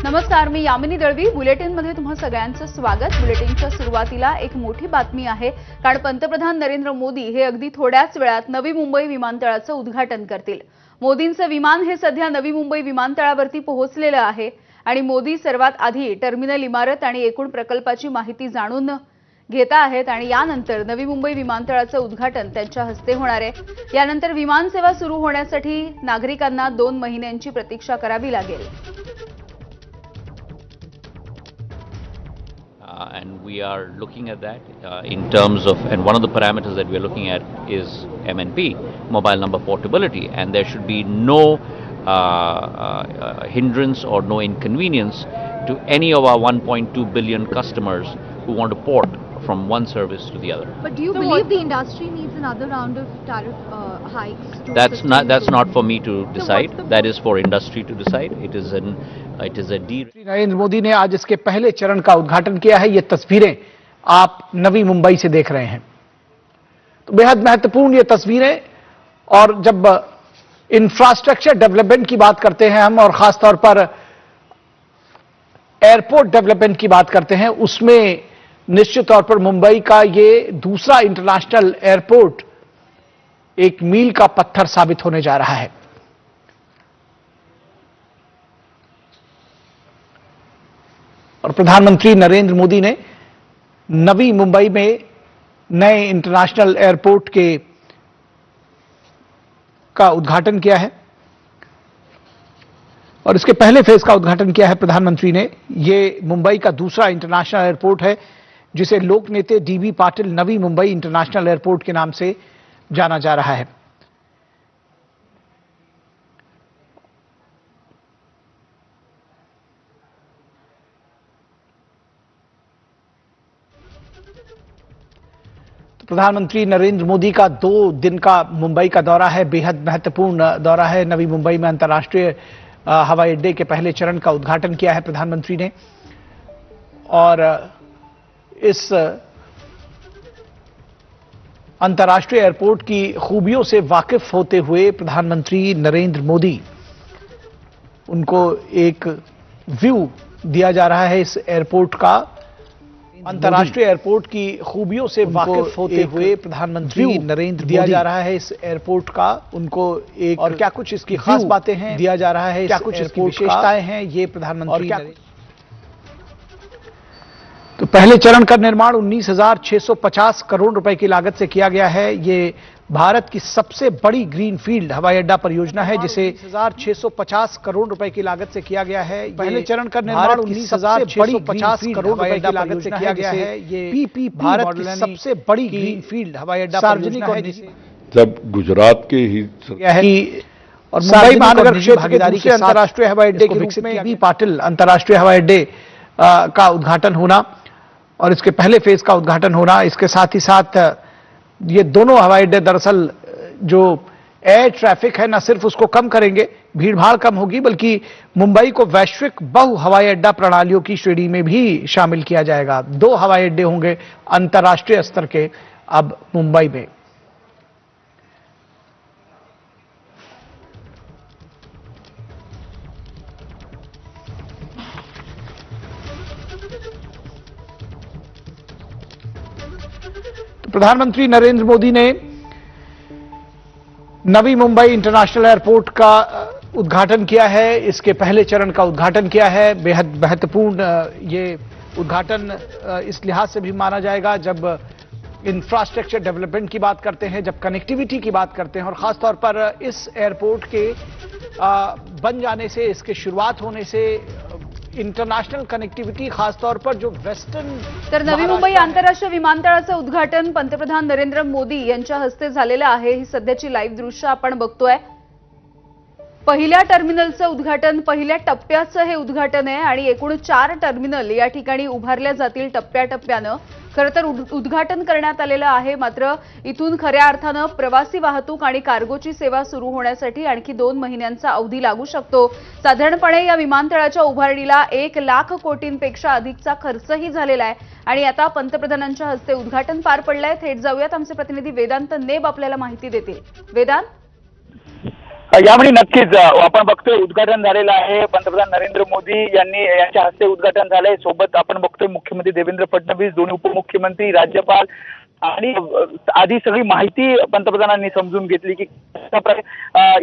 नमस्कार, मी यामिनी दळवी. बुलेटिनमध्ये तुम्हा सगळ्यांचं स्वागत. बुलेटिनच्या सुरुवातीला एक मोठी बातमी आहे, कारण पंतप्रधान नरेंद्र मोदी हे अगदी थोड्याच वेळात नवी मुंबई विमानतळाचं उद्घाटन करतील. मोदींचं विमान हे सध्या नवी मुंबई विमानतळावरती पोहोचलेलं आहे आणि मोदी सर्वात आधी टर्मिनल इमारत आणि एकूण प्रकल्पाची माहिती जाणून घेत आहेत आणि यानंतर नवी मुंबई विमानतळाचं उद्घाटन त्यांच्या हस्ते होणार आहे. यानंतर विमानसेवा सुरू होण्यासाठी नागरिकांना 2 महिन्यांची प्रतीक्षा करावी लागेल. And we are looking at that in terms of, and one of the parameters that we are looking at is MNP, mobile number portability, and there should be no hindrance or no inconvenience to any of our 1.2 billion customers who want to port from one service to the other. But do you believe the industry needs another round of tariff hikes? That's not for me to decide. That is for industry to decide. It is a Narendra Modi ने आज इसके पहले चरण का उद्घाटन KIA है। ये तस्वीरें आप नवी मुंबई से देख रहे हैं, तो बेहद महत्वपूर्ण ये तस्वीरें। और जब इंफ्रास्ट्रक्चर डेवलपमेंट की बात करते हैं हम, और खासतौर पर एयरपोर्ट डेवलपमेंट की बात करते हैं, उसमें निश्चित तौर पर मुंबई का ये दूसरा इंटरनेशनल एयरपोर्ट एक मील का पत्थर साबित होने जा रहा है। और प्रधानमंत्री नरेंद्र मोदी ने नवी मुंबई में नए इंटरनेशनल एयरपोर्ट का उद्घाटन किया है, और इसके पहले फेज का उद्घाटन किया है प्रधानमंत्री ने। यह मुंबई का दूसरा इंटरनेशनल एयरपोर्ट है, जिसे लोक नेते dB Patil Navi Mumbai international airport के नाम से जाना जा रहा है। प्रधानमंत्री नरेंद्र मोदी का 2 दिन का मुंबई का दौरा है, बेहद महत्वपूर्ण दौरा है। नवी मुंबई में अंतर्राष्ट्रीय हवाई अड्डे के पहले चरण का उद्घाटन किया है प्रधानमंत्री ने, और इस अंतर्राष्ट्रीय एयरपोर्ट की खूबियों से वाकिफ होते हुए प्रधानमंत्री नरेंद्र मोदी, उनको एक व्यू दिया जा रहा है इस एयरपोर्ट का। अंतर्राष्ट्रीय एयरपोर्ट की खूबियों से वाकिफ होते हुए प्रधानमंत्री नरेंद्र दिया जा रहा है इस एयरपोर्ट का, उनको एक, और क्या कुछ इसकी खास बातें हैं दिया जा रहा है, क्या कुछ इसकी विशेषताएं हैं, ये प्रधानमंत्री। तो पहले चरण का निर्माण 19,650 करोड़ रुपए की लागत से किया गया है। ये भारत की सबसे बड़ी ग्रीनफील्ड हवाई अड्डा परियोजना है, जिसे 19,650 करोड़ रुपए की लागत से किया गया है। पहले चरण का निर्माण 19,650 करोड़ रुपए की लागत से किया गया है। ये पीपी भारत की सबसे बड़ी ग्रीनफील्ड हवाई अड्डा परियोजना है। जब गुजरात के ही और मुंबई महानगर क्षेत्र के दूसरे अंतर्राष्ट्रीय हवाई अड्डे के रूप में डीबी पाटिल अंतर्राष्ट्रीय हवाई अड्डे का उद्घाटन होना, और इसके पहले फेज का उद्घाटन होना, इसके साथ ही साथ ये दोनों हवाई अड्डे दरअसल जो एयर ट्रैफिक है न सिर्फ उसको कम करेंगे, भीड़भाड़ कम होगी, बल्कि मुंबई को वैश्विक बहु हवाई अड्डा प्रणालियों की श्रेणी में भी शामिल किया जाएगा। 2 हवाई अड्डे होंगे अंतर्राष्ट्रीय स्तर के अब मुंबई में। प्रधानमंत्री नरेंद्र मोदी ने नवी मुंबई इंटरनेशनल एयरपोर्ट का उद्घाटन किया है, इसके पहले चरण का उद्घाटन किया है। बेहद महत्वपूर्ण ये उद्घाटन इस लिहाज से भी माना जाएगा, जब इंफ्रास्ट्रक्चर डेवलपमेंट की बात करते हैं, जब कनेक्टिविटी की बात करते हैं, और खासतौर पर इस एयरपोर्ट के बन जाने से, इसके शुरुआत होने से इंटरनॅशनल कनेक्टिव्हिटी खासतौर पर जो वेस्टर्न। तर नवी मुंबई आंतरराष्ट्रीय विमानतळाचं उद्घाटन पंतप्रधान नरेंद्र मोदी यांच्या हस्ते झालेलं आहे। ही सध्याची लाईव्ह दृश्य आपण बघतोय। पहिल्या टर्मिनलचं उद्घाटन, पहिल्या टप्प्याचं हे उद्घाटन आहे आणि एकूण 4 टर्मिनल या ठिकाणी उभारल्या जातील टप्प्याटप्प्यानं। खरं तर उद्घाटन करण्यात आलेलं आहे, मात्र इथून खऱ्या अर्थानं प्रवासी वाहतूक आणि कार्गोची सेवा सुरू होण्यासाठी आणखी 2 महिन्यांचा अवधी लागू शकतो। साधारणपणे या विमानतळाच्या उभारणीला 1 लाख कोटींपेक्षा अधिकचा खर्चही झालेला आहे आणि आता पंतप्रधानांच्या हस्ते उद्घाटन पार पडलंय। थेट जाऊयात, आमचे प्रतिनिधी वेदांत नेब आपल्याला माहिती देतील। वेदांत, यावेळी नक्कीच आपण बघतोय उद्घाटन झालेलं आहे. पंतप्रधान नरेंद्र मोदी यांच्या हस्ते उद्घाटन झालंय. सोबत आपण बघतोय मुख्यमंत्री देवेंद्र फडणवीस, दोन्ही उपमुख्यमंत्री, राज्यपाल आणि आधी सगळी माहिती पंतप्रधानांनी समजून घेतली की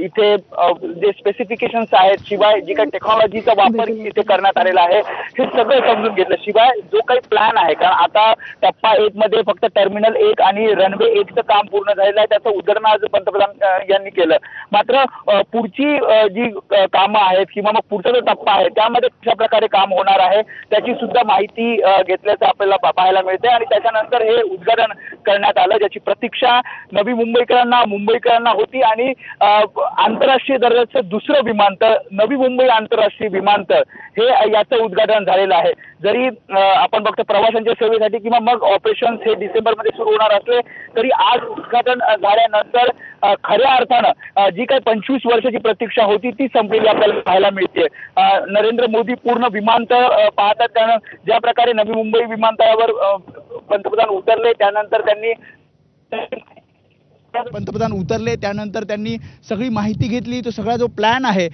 इथे जे स्पेसिफिकेशन्स आहेत, शिवाय जी काही टेक्नॉलॉजीचा वापर इथे करण्यात आलेला आहे हे सगळं समजून घेतलं. शिवाय जो काही प्लॅन आहे, कारण आता टप्पा 1 मध्ये फक्त टर्मिनल 1 आणि रनवे 1चं काम पूर्ण झालेलं आहे, त्याचं उद्घाटन आज पंतप्रधान यांनी केलं. मात्र पुढची जी कामं आहेत किंवा मग पुढचा जो टप्पा आहे त्यामध्ये कशा प्रकारे काम होणार आहे त्याची सुद्धा माहिती घेतल्याचं आपल्याला पाहायला मिळते. आणि त्याच्यानंतर हे उद्घाटन करण्यात आलं, ज्याची प्रतीक्षा नवी मुंबईकरांना होती. आणि आंतरराष्ट्रीय दर्जाचं दुसरं विमानतळ, नवी मुंबई आंतरराष्ट्रीय विमानतळ, हे याचं उद्घाटन झालेलं आहे. जरी आपण बघतो प्रवाशांच्या सेवेसाठी किंवा मग ऑपरेशन्स हे डिसेंबरमध्ये सुरू होणार असले तरी आज उद्घाटन झाल्यानंतर खऱ्या अर्थानं जी काही 25 वर्षाची प्रतीक्षा होती ती संपलेली आपल्याला पाहायला मिळते. नरेंद्र मोदी पूर्ण विमानतळ पाहतात. त्यानं ज्या प्रकारे नवी मुंबई विमानतळावर पंतप्रधान उतरले त्यानंतर त्यांनी सगळी माहिती घेतली. तो सगळा जो प्लॅन आहे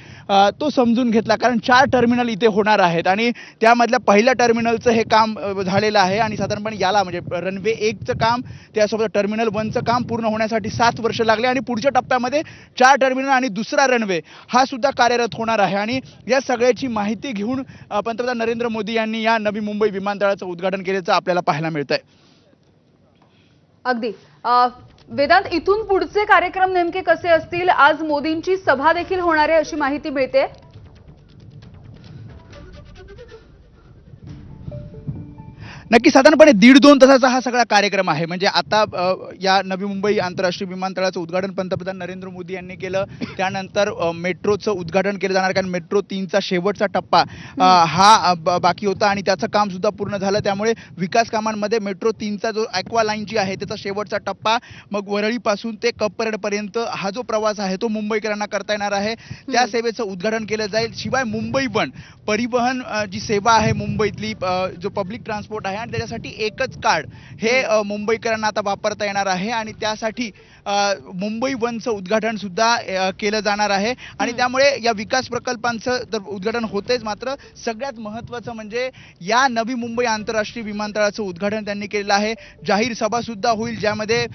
तो समजून घेतला, कारण 4 टर्मिनल इथे होणार आहेत आणि त्यामधल्या पहिल्या टर्मिनलचं हे काम झालेलं आहे. आणि साधारणपणे याला म्हणजे रनवे 1चं काम, त्यासोबत टर्मिनल 1चं काम पूर्ण होण्यासाठी 7 वर्ष लागले. आणि पुढच्या टप्प्यामध्ये 4 टर्मिनल आणि दुसरा रनवे हा सुद्धा कार्यरत होणार आहे. आणि या सगळ्याची माहिती घेऊन पंतप्रधान नरेंद्र मोदी यांनी या नवी मुंबई विमानतळाचं उद्घाटन केल्याचं आपल्याला पाहायला मिळतंय. अगदी वेदांत, इथून पुढचे कार्यक्रम नेमके कसे असतील? आज मोदींची सभा देखील होणार आहे अशी माहिती मिळते. नक्की साधारणपणे 1.5-2 तासाचा हा सगळा कार्यक्रम आहे. म्हणजे आता या नवी मुंबई आंतरराष्ट्रीय विमानतळाचं उद्घाटन पंतप्रधान नरेंद्र मोदी यांनी केलं. त्यानंतर मेट्रोचं उद्घाटन केलं जाणार, कारण मेट्रो 3चा शेवटचा टप्पा हा बाकी होता आणि त्याचं काम सुद्धा पूर्ण झालं. त्यामुळे विकास कामांमध्ये मेट्रो 3चा जो ॲक्वा लाईन जी आहे त्याचा शेवटचा टप्पा, मग वरळीपासून ते कपपरेडपर्यंत हा जो प्रवास आहे तो मुंबईकरांना करता येणार आहे. त्या सेवेचं उद्घाटन केलं जाईल. शिवाय मुंबई वन परिवहन जी सेवा आहे मुंबईतली, जो पब्लिक ट्रान्सपोर्ट आहे, आणि त्याच्यासाठी एकच कार्ड हे मुंबईकरांना आता वापरता येणार आहे. आणि त्यासाठी मुंबई वनचं उद्घाटन सुद्धा केलं जाणार आहे. आणि त्यामुळे या विकास प्रकल्पांचं तर उद्घाटन होतेच, मात्र सगळ्यात महत्त्वाचं म्हणजे या नवी मुंबई आंतरराष्ट्रीय विमानतळाचं उद्घाटन त्यांनी केलेलं आहे. जाहीर सभा सुद्धा होईल, ज्यामध्ये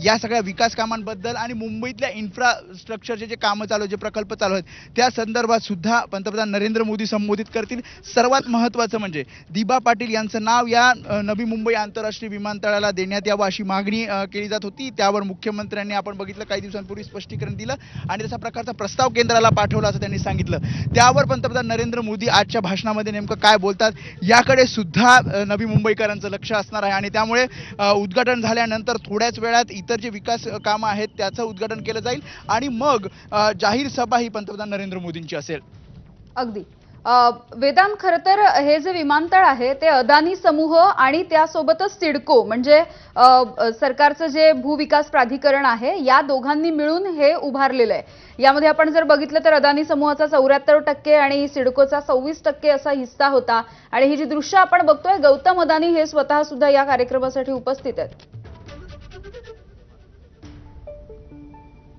या सगळ्या विकास कामांबद्दल आणि मुंबईतल्या इन्फ्रास्ट्रक्चरचे जे कामं चालू आहेत, जे प्रकल्प चालू आहेत, त्या संदर्भात सुद्धा पंतप्रधान नरेंद्र मोदी संबोधित करतील. सर्वात महत्त्वाचं म्हणजे दिबा पाटील यांचं नाव या नवी मुंबई आंतरराष्ट्रीय विमानतळाला देण्यात यावं अशी मागणी केली जात होती. त्यावर मुख्यमंत्र्यांनी आपण बघितलं काही दिवसांपूर्वी स्पष्टीकरण दिलं आणि तसा प्रकारचा प्रस्ताव केंद्राला पाठवला असं त्यांनी सांगितलं. त्यावर पंतप्रधान नरेंद्र मोदी आजच्या भाषणामध्ये नेमकं काय बोलतात याकडे सुद्धा नवी मुंबईकरांचं लक्ष असणार आहे. आणि त्यामुळे उद्घाटन झाल्यानंतर थोड्याच वेळात इतर जे विकास कामं आहेत त्याचं उद्घाटन केलं जाईल आणि मग जाहीर सभा ही पंतप्रधान नरेंद्र मोदींची असेल. अगदी वेदांत, खरं तर हे जे विमानतळ आहे ते अदानी समूह आणि त्यासोबतच सिडको म्हणजे सरकारचं जे भूविकास प्राधिकरण आहे या दोघांनी मिळून हे उभारलेलं आहे. यामध्ये आपण जर बघितलं तर अदानी समूहाचा 74% आणि सिडकोचा 26% असा हिस्सा होता. आणि ही जी दृश्य आपण बघतोय, गौतम अदानी हे स्वतः सुद्धा या कार्यक्रमासाठी उपस्थित आहेत.